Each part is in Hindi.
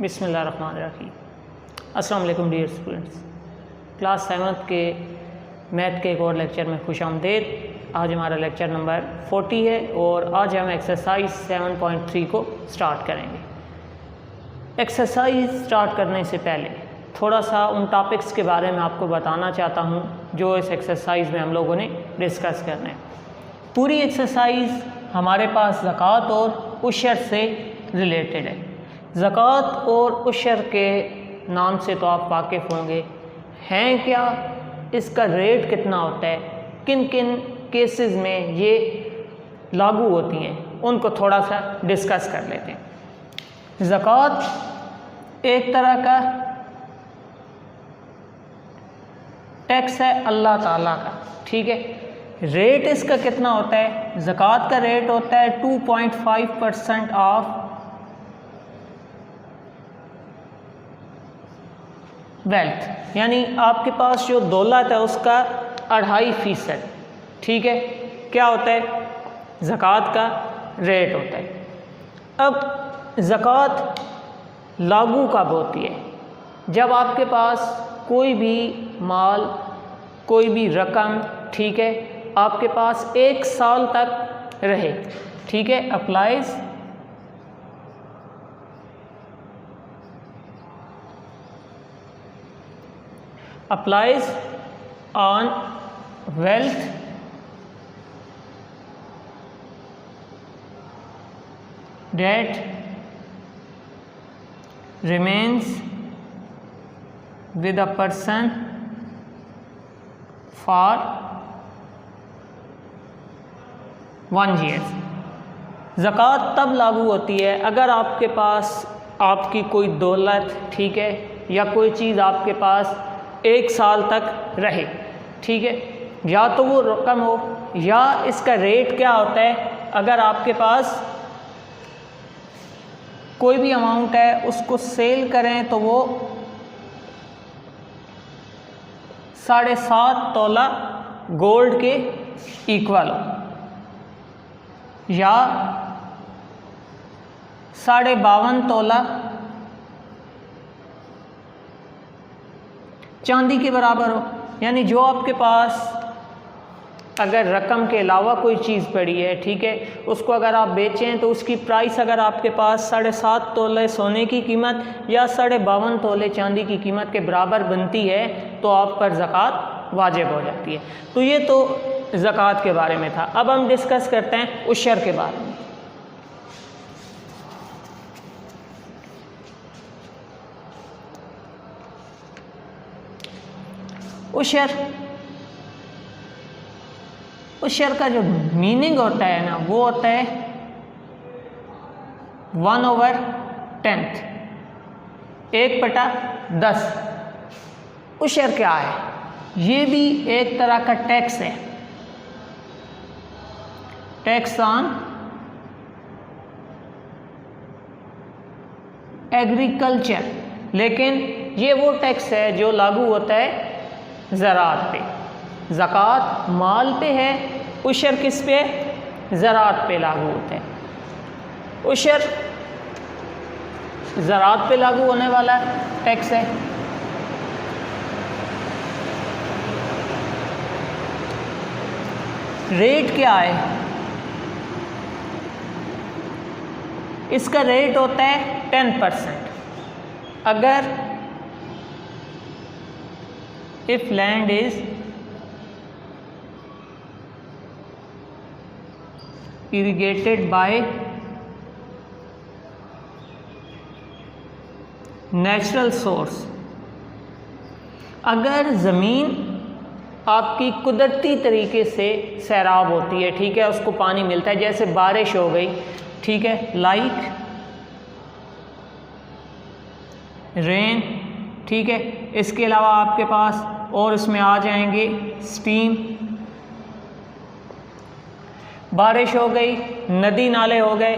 बिस्मिल्लाहिर्रहमानिर्रहीम। अस्सलाम वालेकुम डियर स्टूडेंट्स, क्लास 7th के मैथ के एक और लेक्चर में खुश आमदीद। आज हमारा लेक्चर नंबर 40 है और आज हम एक्सरसाइज 7.3 को स्टार्ट करेंगे। एक्सरसाइज स्टार्ट करने से पहले थोड़ा सा उन टॉपिक्स के बारे में आपको बताना चाहता हूँ जो इस एक्सरसाइज में हम लोगों ने डिस्कस करना है। पूरी एक्सरसाइज हमारे पास ज़कात और उशर से रिलेटेड है। ज़कात और उशर के नाम से तो आप वाकिफ़ होंगे, हैं क्या, इसका रेट कितना होता है, किन किन केसेस में ये लागू होती हैं, उनको थोड़ा सा डिस्कस कर लेते हैं। ज़कात एक तरह का टैक्स है अल्लाह ताला का, ठीक है। रेट इसका कितना होता है? ज़कात का रेट होता है 2.5% ऑफ वेल्थ, यानी आपके पास जो दौलत है उसका 2.5%, ठीक है, क्या होता है? ज़कात का रेट होता है। अब ज़कात लागू कब होती है? जब आपके पास कोई भी माल, कोई भी रकम, ठीक है, आपके पास 1 साल तक रहे, ठीक है। applies on wealth that remains with a person for 1 year। ज़कात तब लागू होती है अगर आपके पास आपकी कोई दौलत, ठीक है, या कोई चीज़ आपके पास 1 साल तक रहे, ठीक है। या तो वो रकम हो, या इसका रेट क्या होता है, अगर आपके पास कोई भी अमाउंट है उसको सेल करें तो वो 7.5 तोला गोल्ड के इक्वल हो, या 52.5 तोला चांदी के बराबर हो। यानी जो आपके पास अगर रकम के अलावा कोई चीज़ पड़ी है, ठीक है, उसको अगर आप बेचें तो उसकी प्राइस अगर आपके पास 7.5 तोले सोने की कीमत या 52.5 तोले चांदी की कीमत के बराबर बनती है तो आप पर ज़कात वाजिब हो जाती है। तो ये तो ज़कात के बारे में था। अब हम डिस्कस करते हैं उशर के बारे में। उशर का जो मीनिंग होता है ना, वो होता है 1/10, 1/10। उशर क्या है? ये भी एक तरह का टैक्स है, टैक्स ऑन एग्रीकल्चर, लेकिन ये वो टैक्स है जो लागू होता है ज़राअत पे। ज़कात माल पे है, उशर किस पे? ज़राअत पे लागू होता है। उशर ज़राअत पे लागू होने वाला टैक्स है। रेट क्या है? इसका रेट होता है 10%। अगर if land is irrigated by natural source, अगर ज़मीन आपकी कुदरती तरीके से सैराब होती है, ठीक है, उसको पानी मिलता है, जैसे बारिश हो गई, ठीक है, लाइक रेन, ठीक है। इसके अलावा आपके पास और इसमें आ जाएंगे स्टीम, बारिश हो गई, नदी नाले हो गए,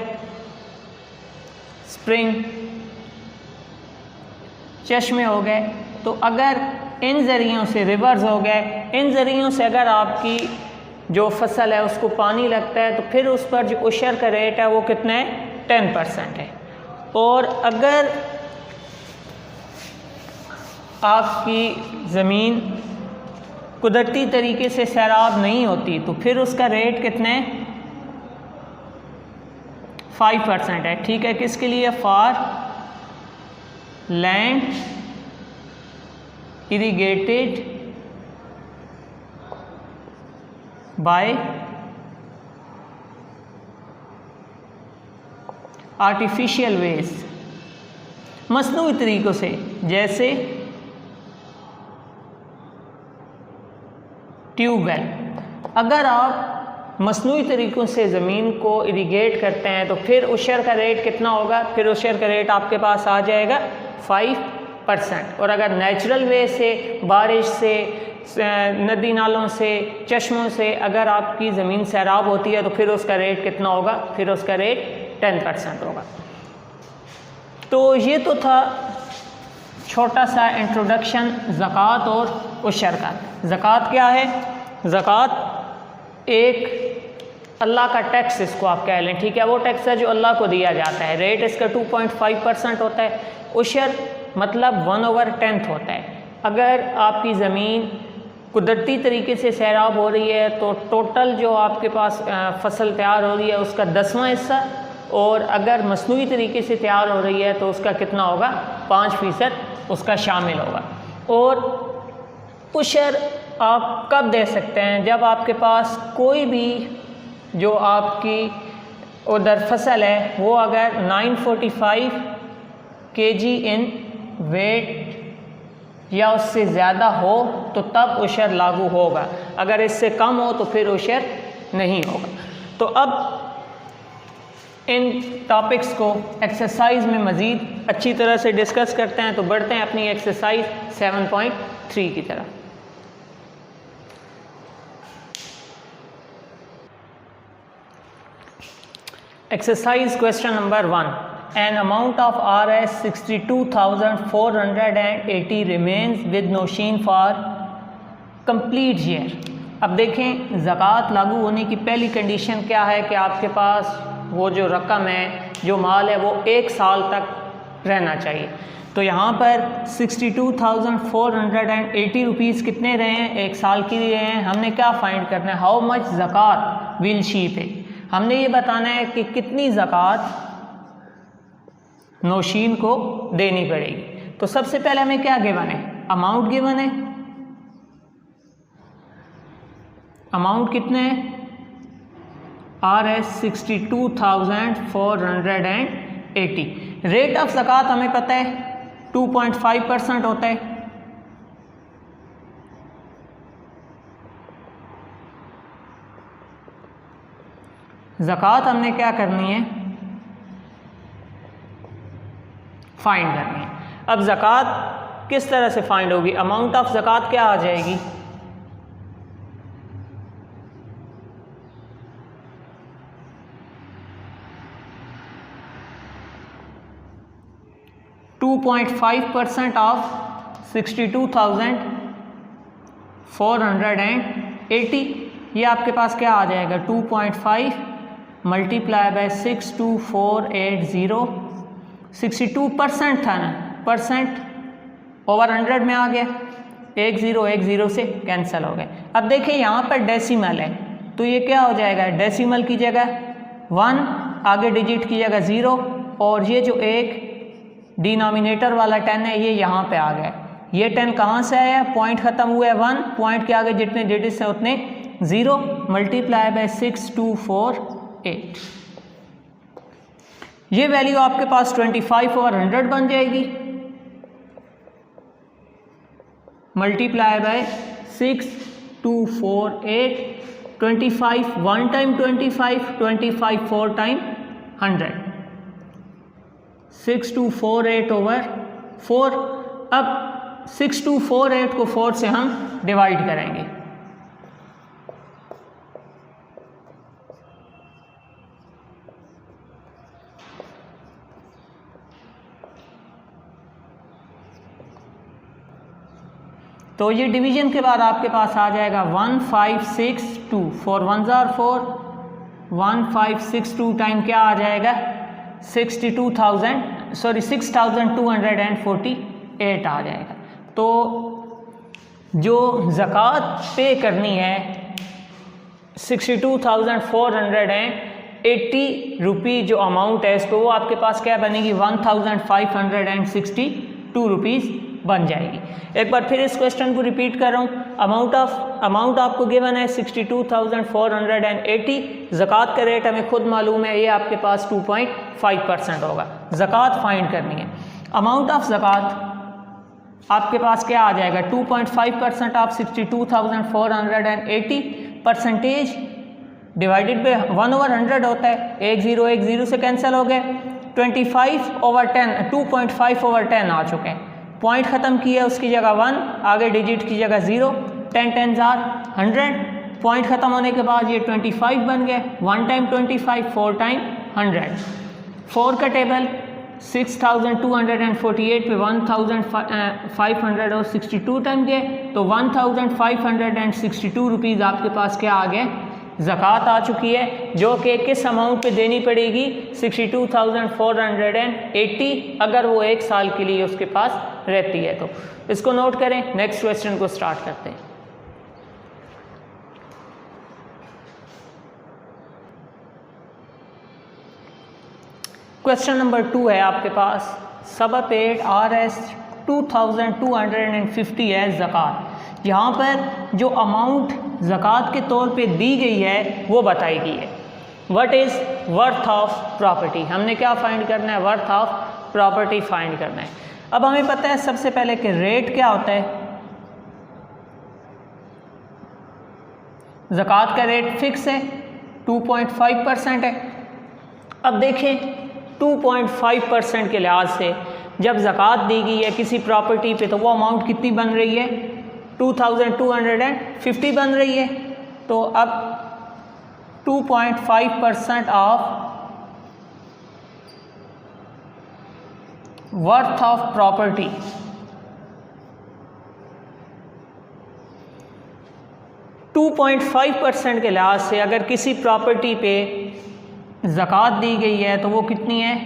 स्प्रिंग, चश्मे हो गए। तो अगर इन ज़रियों से, रिवर्स हो गए, इन ज़रियों से अगर आपकी जो फसल है उसको पानी लगता है तो फिर उस पर जो उशर का रेट है वो कितना है? 10% है। और अगर आपकी ज़मीन कुदरती तरीके से सैराब नहीं होती तो फिर उसका रेट कितने 5% है। ठीक है, किसके लिए? For land irrigated by artificial ways, मसनूई तरीक़ों से, जैसे ट्यूबवेल। अगर आप मसनूई तरीक़ों से ज़मीन को इरिगेट करते हैं तो फिर उशर का रेट कितना होगा? फिर उशर का रेट आपके पास आ जाएगा 5%। और अगर नेचुरल वे से, बारिश से, नदी नालों से, चश्मों से अगर आपकी ज़मीन सैराब होती है तो फिर उसका रेट कितना होगा? फिर उसका रेट 10% होगा। तो ये तो था छोटा सा इंट्रोडक्शन ज़कात और उशर का। ज़कात क्या है? ज़कात एक अल्लाह का टैक्स इसको आप कह लें, ठीक है, वो टैक्स है जो अल्लाह को दिया जाता है। रेट इसका 2.5% होता है। उशर मतलब 1/10 होता है। अगर आपकी ज़मीन कुदरती तरीके से सैराब हो रही है तो टोटल जो आपके पास फसल तैयार हो रही है उसका 10वां हिस्सा, और अगर मसनूई तरीके से तैयार हो रही है तो उसका कितना होगा? 5% उसका शामिल होगा। और उशर आप कब दे सकते हैं? जब आपके पास कोई भी जो आपकी उधर फसल है वो अगर 945 kg इन वेट या उससे ज़्यादा हो तो तब उशर लागू होगा। अगर इससे कम हो तो फिर उशर नहीं होगा। तो अब इन टॉपिक्स को एक्सरसाइज में मज़ीद अच्छी तरह से डिस्कस करते हैं। तो बढ़ते हैं अपनी एक्सरसाइज 7.3 की तरफ। Exercise question number 1, an amount of Rs 62,480 remains with Nausheen for complete year. अब देखें, ज़कात लागू होने की पहली कंडीशन क्या है कि आपके पास वो जो रकम है, जो माल है, वो 1 साल तक रहना चाहिए। तो यहाँ पर 62,480 रुपीज़ कितने रहे हैं? 1 साल के लिए हैं। हमने क्या फाइंड करना है? हाउ मच ज़कात विल शी पे। हमने ये बताना है कि कितनी ज़कात नौशीन को देनी पड़ेगी। तो सबसे पहले हमें क्या गिवन है? अमाउंट गिवन है। अमाउंट कितने हैं? Rs 62,480। रेट ऑफ ज़कात हमें पता है 2.5% होता है। ज़कात हमने क्या करनी है? फाइंड करनी है। अब ज़कात किस तरह से फाइंड होगी? अमाउंट ऑफ ज़कात क्या आ जाएगी? .5% ऑफ 62,480। ये आपके पास क्या आ जाएगा? 2.5 मल्टीप्लाई बाय 62480। 62% था ना, परसेंट ओवर 100 में आ गया। 10 से कैंसिल हो गए। अब देखिए यहाँ पर डेसिमल है तो ये क्या हो जाएगा? डेसिमल की जगह 1, आगे डिजिट की जगह 0, और ये जो एक डिनोमिनेटर वाला 10 है ये यहाँ पे आ गया। ये 10 कहाँ से आया? पॉइंट ख़त्म हुआ है 1, पॉइंट के आगे जितने डिजिट्स हैं उतने 0, मल्टीप्लाई बाय 6248। ये वैल्यू आपके पास 25/100 बन जाएगी। Multiply by 6248, 25 1 time 25, 25 4 time 100, 6248/4। अब 6248 को 4 से हम डिवाइड करेंगे। तो ये डिवीजन के बाद आपके पास आ जाएगा 1562, 4 1s are 4, 1562 टाइम क्या आ जाएगा? 62,248 आ जाएगा। तो जो ज़कात पे करनी है 62,480 रुपीज़ जो अमाउंट है इसको, वो आपके पास क्या बनेगी 1,562 रुपीज़ बन जाएगी। एक बार फिर इस क्वेश्चन को रिपीट कर रहा हूँ। अमाउंट आपको गिवन है 62,480, ज़कात का रेट हमें खुद मालूम है, ये आपके पास 2.5% होगा। ज़कात फाइंड करनी है। अमाउंट ऑफ ज़कात आपके पास क्या आ जाएगा 2.5% ऑफ 62,480 परसेंटेज डिवाइडेड बाय 1/100 होता है, एक ज़ीरो से कैंसिल हो गए, 25/10 2.5/10 आ चुके हैं। पॉइंट ख़त्म किया, उसकी जगह 1 आगे डिजिट की जगह 0, 10 10s are 100। पॉइंट ख़त्म होने के बाद ये 25 बन गए, 1 टाइम 25 4 टाइम 100। 4 का टेबल 6,248 पे 1,562 टाइम गए, तो 1,562 रुपीज़ आपके पास क्या आ गए ज़कात आ चुकी है, जो कि किस अमाउंट पे देनी पड़ेगी 62,480 अगर वो 1 साल के लिए उसके पास रहती है। तो इसको नोट करें। नेक्स्ट क्वेश्चन को स्टार्ट करते हैं। क्वेश्चन नंबर 2 है आपके पास, सब पेड RS 2,250 है ज़कात। यहाँ पर जो अमाउंट ज़कात के तौर पे दी गई है वो बताई गई है। What is worth of property, हमने क्या फाइंड करना है, वर्थ ऑफ प्रॉपर्टी फाइंड करना है। अब हमें पता है सबसे पहले कि रेट क्या होता है, ज़कात का रेट फिक्स है 2.5% है। अब देखें 2.5% के लिहाज से जब ज़कात दी गई है किसी प्रॉपर्टी पे, तो वो अमाउंट कितनी बन रही है 2,250 बन रही है। तो अब 2.5% ऑफ वर्थ ऑफ प्रॉपर्टी, %2.5 के लिहाज से अगर किसी प्रॉपर्टी पे ज़कात दी गई है तो वो कितनी है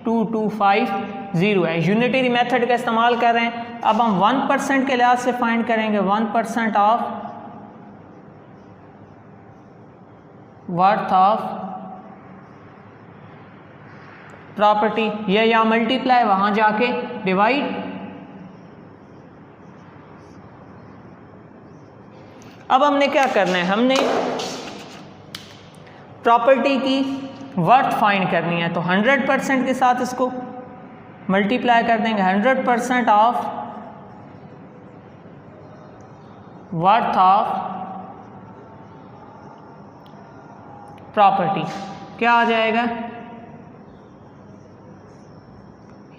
2250 है। यूनिटरी मेथड का इस्तेमाल कर रहे हैं। अब हम 1% के लिहाज से फाइंड करेंगे 1% ऑफ वर्थ ऑफ प्रॉपर्टी, ये या मल्टीप्लाई वहां जाके डिवाइड। अब हमने क्या करना है, हमने प्रॉपर्टी की वर्थ फाइंड करनी है, तो 100% के साथ इसको मल्टीप्लाई कर देंगे। 100% ऑफ वर्थ ऑफ प्रॉपर्टी क्या आ जाएगा,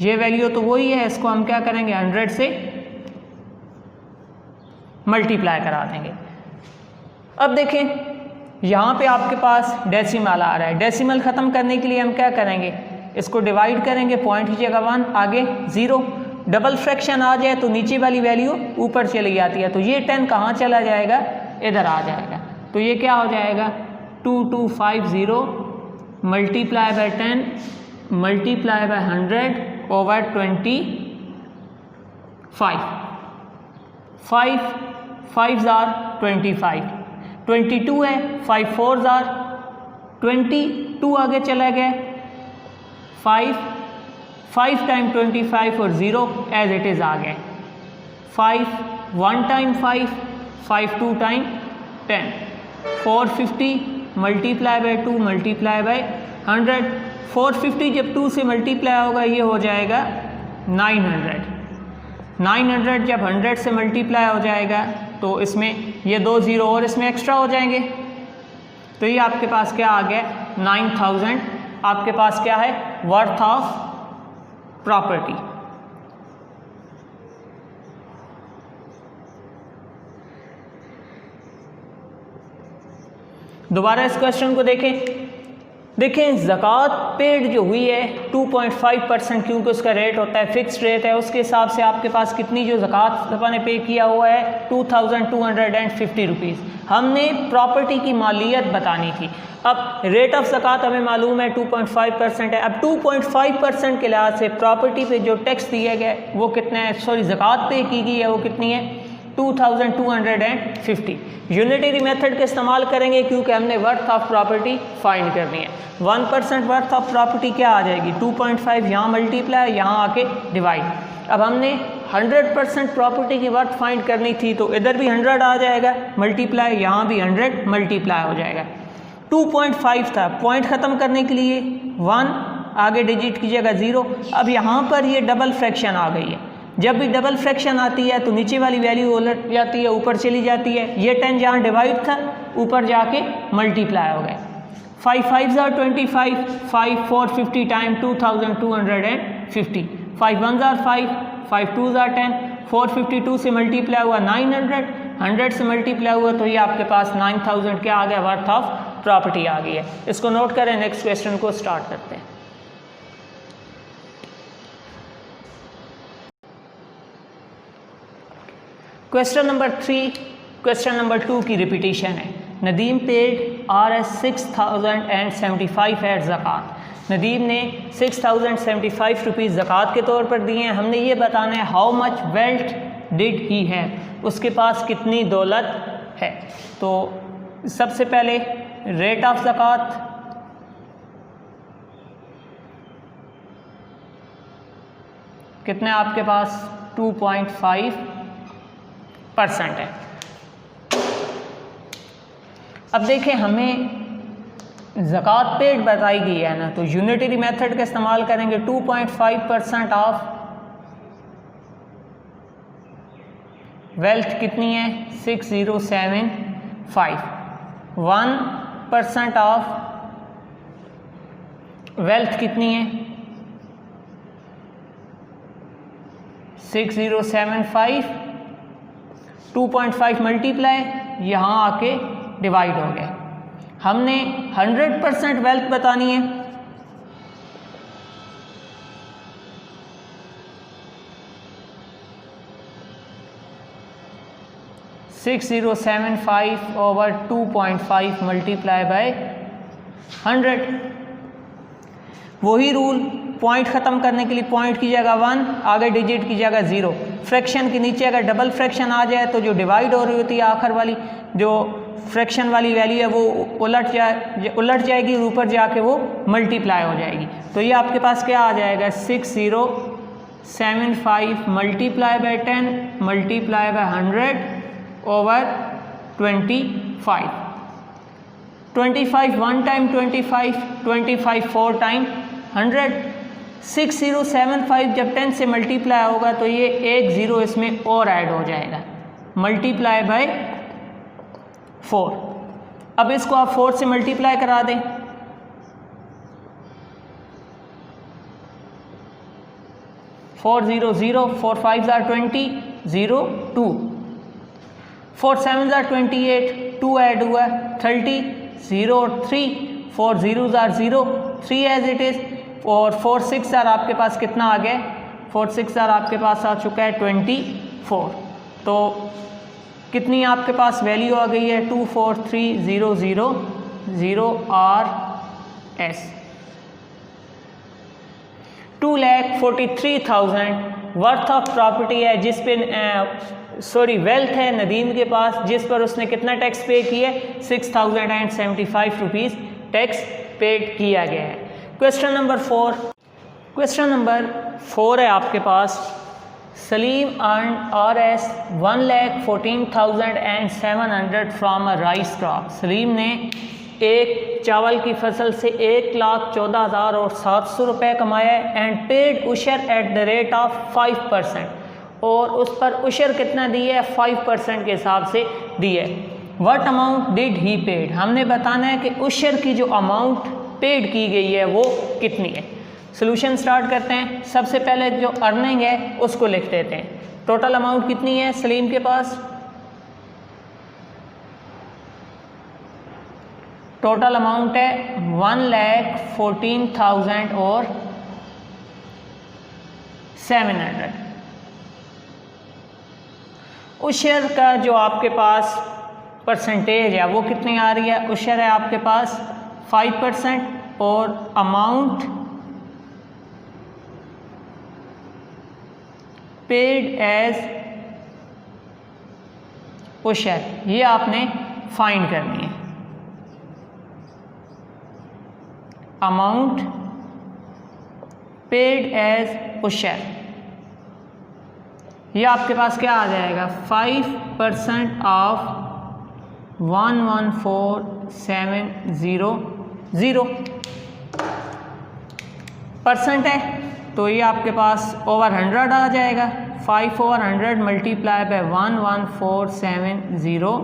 ये वैल्यू तो वही है, इसको हम क्या करेंगे 100 से मल्टीप्लाई करा देंगे। अब देखें यहाँ पे आपके पास डेसिमल आ रहा है, डेसिमल ख़त्म करने के लिए हम क्या करेंगे, इसको डिवाइड करेंगे, पॉइंट की जगह 1 आगे 0। डबल फ्रैक्शन आ जाए तो नीचे वाली वैल्यू ऊपर चली जाती है, तो ये 10 कहाँ चला जाएगा, इधर आ जाएगा। तो ये क्या हो जाएगा 2250 multiply by 10 multiply by 100 over 25। 5 5s are 25, 22 है, 5 4s are 22 आगे चला गया, 5 टाइम 25 और 0 एज इट इज़ आ गया। 5 1 time 5 2 time 10, 450 multiply by 2 multiply by 100। 450 जब 2 से मल्टीप्लाई होगा ये हो जाएगा 900। 900 जब 100 से मल्टीप्लाई हो जाएगा तो इसमें ये 2 0 और इसमें एक्स्ट्रा हो जाएंगे, तो ये आपके पास क्या आ गया 9000 आपके पास क्या है वर्थ ऑफ प्रॉपर्टी। दोबारा इस क्वेश्चन को देखें। देखें ज़कात पेड जो हुई है 2.5%, क्योंकि उसका रेट होता है फिक्स्ड रेट है, उसके हिसाब से आपके पास कितनी जो ज़कात आपने पे किया हुआ है 2250 रुपीज़। हमने प्रॉपर्टी की मालियत बतानी थी। अब रेट ऑफ ज़कात हमें मालूम है 2.5% है। अब 2.5% के लिहाज से प्रॉपर्टी पे जो टैक्स दिया गया है वो कितना है, सॉरी ज़कात पे की गई है वो कितनी है 2250। यूनिटरी मेथड का इस्तेमाल करेंगे क्योंकि हमने वर्थ ऑफ प्रॉपर्टी फाइंड करनी है। 1% वर्थ ऑफ प्रॉपर्टी क्या आ जाएगी 2.5, यहाँ मल्टीप्लाई यहाँ आके डिवाइड। अब हमने 100% प्रॉपर्टी की वर्थ फाइंड करनी थी तो इधर भी 100 आ जाएगा मल्टीप्लाई, यहाँ भी 100 मल्टीप्लाई हो जाएगा। 2.5 था, पॉइंट ख़त्म करने के लिए 1 आगे डिजिट की जगह 0। अब यहाँ पर ये डबल फ्रैक्शन आ गई है। जब भी डबल फ्रैक्शन आती है तो नीचे वाली वैल्यू उलट जाती है, ऊपर चली जाती है। ये 10 जहाँ डिवाइड था ऊपर जाके मल्टीप्लाई हो गए। 5 5s are 25, 5 4 50 time 2250, 5 1s are 5, 5 2s are 10, 452 से मल्टीप्लाई हुआ 900, 100 से मल्टीप्लाई हुआ तो ये आपके पास 9000 क्या आ गया वर्थ ऑफ प्रॉपर्टी आ गई है। इसको नोट करें, नेक्स्ट क्वेश्चन को स्टार्ट करते हैं। क्वेश्चन नंबर 3 क्वेश्चन नंबर 2 की रिपीटिशन है। नदीम पेड Rs 6075 एट ज़कात। नदीम ने 6075 रुपीज़ ज़कात के तौर पर दिए हैं। हमने ये बताना है how much wealth did he है, उसके पास कितनी दौलत है। तो सबसे पहले रेट ऑफ ज़कात कितने आपके पास 2.5% है। अब देखें हमें ज़कात पेड बताई गई है ना, तो यूनिटरी मेथड का इस्तेमाल करेंगे। 2.5% ऑफ वेल्थ कितनी है 6075। 1% ऑफ वेल्थ कितनी है 6075। 2.5 मल्टीप्लाई यहाँ आके डिवाइड हो गया। हमने 100% वेल्थ बतानी है। (6075 over 2.5 मल्टीप्लाई बाय 100। वही रूल, पॉइंट ख़त्म करने के लिए पॉइंट की जगह 1 आगे डिजिट की जगह 0। फ्रैक्शन के नीचे अगर डबल फ्रैक्शन आ जाए तो जो डिवाइड हो रही होती है आखिर वाली जो फ्रैक्शन वाली वैल्यू है वो उलट जाएगी और ऊपर जाके वो मल्टीप्लाई हो जाएगी। तो ये आपके पास क्या आ जाएगा 6075 multiply by 10 multiply by 100 over 25। 25 1 time 25, 25 4 time 100। 6075 जब 10 से मल्टीप्लाई होगा तो ये एक ज़ीरो इसमें और ऐड हो जाएगा मल्टीप्लाई बाय 4। अब इसको आप 4 से मल्टीप्लाई करा दें। Four 0 0, 4 5s are 20, 0 2, 4 7s are 28, 2 add हुआ 30, 0 3, 4 zeros are 0, 3 as it is। और 4 6 आर आपके पास कितना आ गया 4 6 आर आपके पास आ चुका है 24। तो कितनी आपके पास वैल्यू आ गई है 24300 RS। 2,43,000 वर्थ ऑफ प्रॉपर्टी है जिस पे वेल्थ है नदीम के पास, जिस पर उसने कितना टैक्स पे किया है 6075 रुपीज़ टैक्स पेड किया गया है। क्वेश्चन नंबर 4 है आपके पास। Salim earn RS 1,14,700 from a rice crop. Salim ने एक चावल की फसल से 1,14,700 रुपये कमाया है एंड पेड उशर एट द रेट ऑफ 5%, और उस पर उशर कितना दिया है 5% के हिसाब से दिया है। What amount did he paid, हमने बताना है कि उशर की जो अमाउंट पेड की गई है वो कितनी है। सोल्यूशन स्टार्ट करते हैं। सबसे पहले जो अर्निंग है उसको लिख देते हैं। टोटल अमाउंट कितनी है सलीम के पास टोटल अमाउंट है 1,14,000 और 700। उस शेयर का जो आपके पास परसेंटेज है वो कितनी आ रही है, उस शेयर है आपके पास 5% और अमाउंट पेड एज उस शेयर, ये आपने फाइंड करनी है। अमाउंट पेड एज उस शेयर, ये आपके पास क्या आ जाएगा, 5% ऑफ 114,700 परसेंट है, तो ये आपके पास ओवर 100 आ जाएगा। 5/100 मल्टीप्लाई बाय 114,700,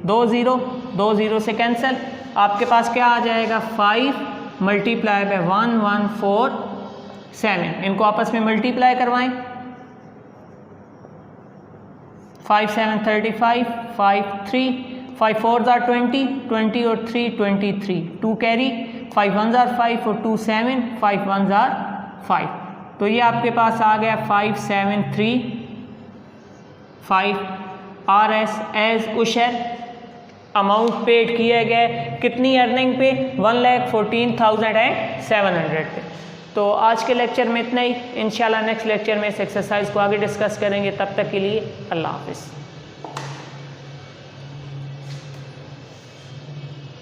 2 0 से कैंसिल, आपके पास क्या आ जाएगा, 5 मल्टीप्लाई बाय 1147, इनको आपस में मल्टीप्लाई करवाएं, 5 7 35, 5 3, 5 4 are 20, 20 और 3 23, 2 कैरी, 5 1 are 5 और 2 7, 5 1 are 5, तो ये आपके पास आ गया 573 RS एज उशर। अमाउंट पेड किए गए कितनी अर्निंग पे, 1,14,700 पे। तो आज के लेक्चर में इतना ही, इंशाल्लाह नेक्स्ट लेक्चर में इस एक्सरसाइज को आगे डिस्कस करेंगे। तब तक के लिए अल्लाह हाफिज़।